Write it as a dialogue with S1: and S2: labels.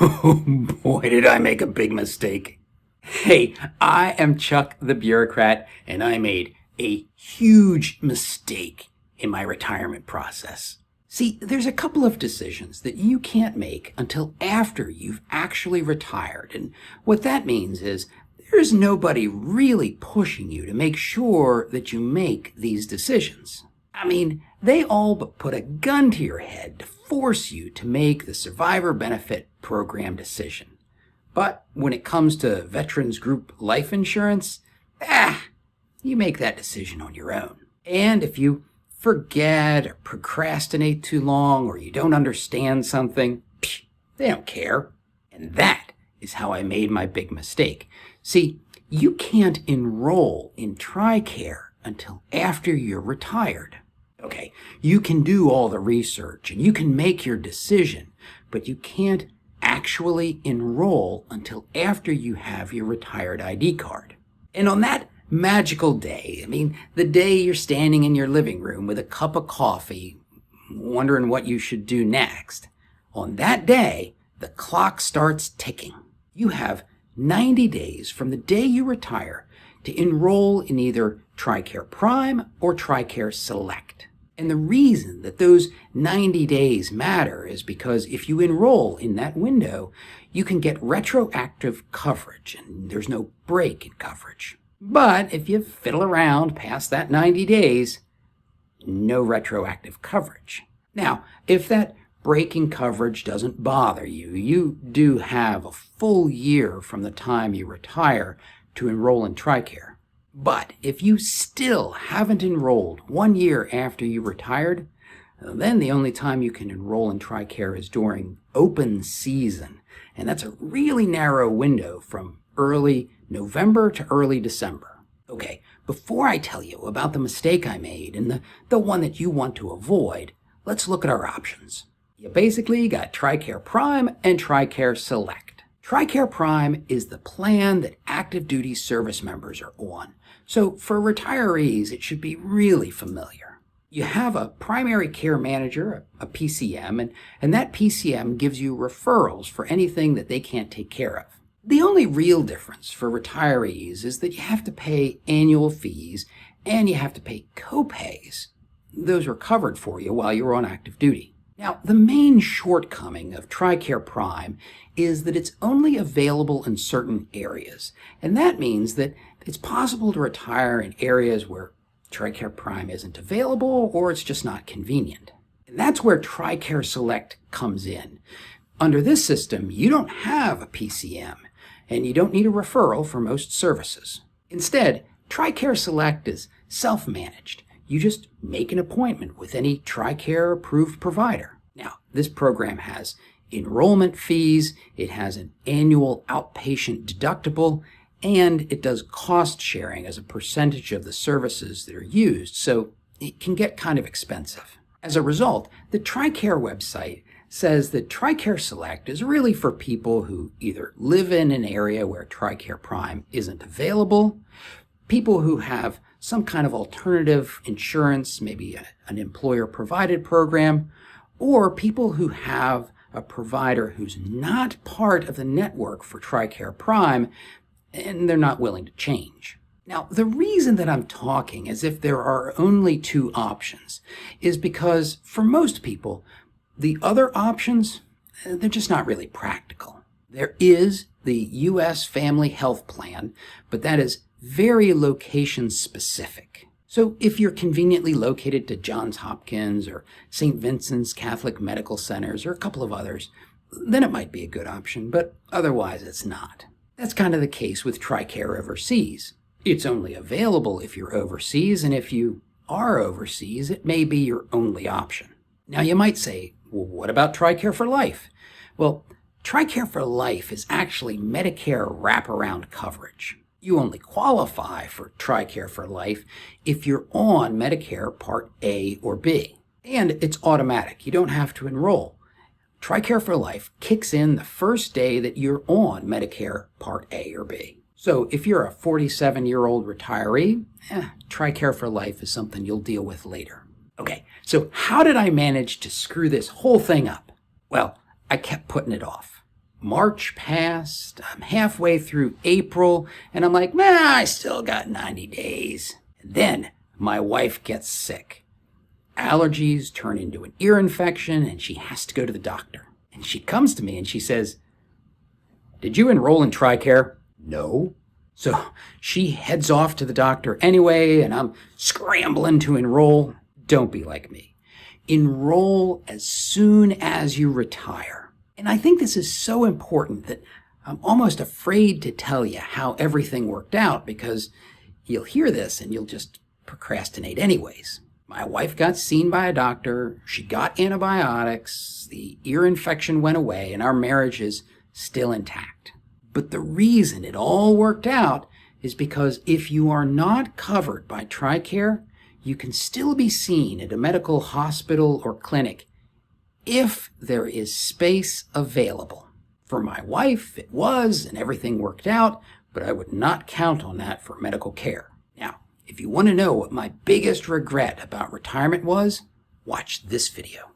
S1: Oh boy, did I make a big mistake. Hey, I am Chuck the bureaucrat, and I made a huge mistake in my retirement process. See, there's a couple of decisions that you can't make until after you've actually retired. And what that means is there's nobody really pushing you to make sure that you make these decisions. I mean, they all but put a gun to your head to force you to make the survivor benefit program decision. But when it comes to veterans group life insurance, you make that decision on your own. And if you forget or procrastinate too long or you don't understand something, they don't care. And that is how I made my big mistake. See, you can't enroll in Tricare until after you're retired. Okay, you can do all the research and you can make your decision, but you can't actually enroll until after you have your retired ID card. And on that magical day, the day you're standing in your living room with a cup of coffee, wondering what you should do next, on that day, the clock starts ticking. You have 90 days from the day you retire to enroll in either Tricare Prime or Tricare Select. And the reason that those 90 days matter is because if you enroll in that window, you can get retroactive coverage, and there's no break in coverage. But if you fiddle around past that 90 days, no retroactive coverage. Now, if that break in coverage doesn't bother you, you do have a full year from the time you retire to enroll in Tricare. But if you still haven't enrolled 1 year after you retired, then the only time you can enroll in Tricare is during open season. And that's a really narrow window from early November to early December. Okay, before I tell you about the mistake I made and the one that you want to avoid, let's look at our options. You basically got Tricare Prime and Tricare Select. Tricare Prime is the plan that active duty service members are on. So for retirees, it should be really familiar. You have a primary care manager, a PCM, and that PCM gives you referrals for anything that they can't take care of. The only real difference for retirees is that you have to pay annual fees and you have to pay co-pays. Those are covered for you while you're on active duty. Now, the main shortcoming of Tricare Prime is that it's only available in certain areas. And that means that it's possible to retire in areas where Tricare Prime isn't available or it's just not convenient. And that's where Tricare Select comes in. Under this system, you don't have a PCM and you don't need a referral for most services. Instead, Tricare Select is self-managed. You just make an appointment with any Tricare approved provider. Now, this program has enrollment fees, it has an annual outpatient deductible, and it does cost sharing as a percentage of the services that are used, so it can get kind of expensive. As a result, the Tricare website says that Tricare Select is really for people who either live in an area where Tricare Prime isn't available, people who have some kind of alternative insurance, maybe an employer-provided program, or people who have a provider who's not part of the network for Tricare Prime, and they're not willing to change. Now, the reason that I'm talking as if there are only two options is because for most people, the other options, they're just not really practical. There is the U.S. Family Health Plan, but that is very location specific. So if you're conveniently located to Johns Hopkins or St. Vincent's Catholic Medical Centers or a couple of others, then it might be a good option, but otherwise it's not. That's kind of the case with Tricare overseas. It's only available if you're overseas, and if you are overseas, it may be your only option. Now you might say, well, what about Tricare for Life? Well, Tricare for Life is actually Medicare wraparound coverage. You only qualify for Tricare for Life if you're on Medicare Part A or B. And it's automatic. You don't have to enroll. Tricare for Life kicks in the first day that you're on Medicare Part A or B. So if you're a 47-year-old retiree, Tricare for Life is something you'll deal with later. Okay, so how did I manage to screw this whole thing up? Well, I kept putting it off. March passed, I'm halfway through April, and I'm like, I still got 90 days. And then my wife gets sick. Allergies turn into an ear infection, and she has to go to the doctor. And she comes to me and she says, "Did you enroll in Tricare?" "No." So she heads off to the doctor anyway, and I'm scrambling to enroll. Don't be like me. Enroll as soon as you retire. And I think this is so important that I'm almost afraid to tell you how everything worked out, because you'll hear this and you'll just procrastinate anyways. My wife got seen by a doctor, she got antibiotics, the ear infection went away, and our marriage is still intact. But the reason it all worked out is because if you are not covered by Tricare, you can still be seen at a medical hospital or clinic if there is space available. For my wife, it was, and everything worked out, but I would not count on that for medical care. Now, if you want to know what my biggest regret about retirement was, watch this video.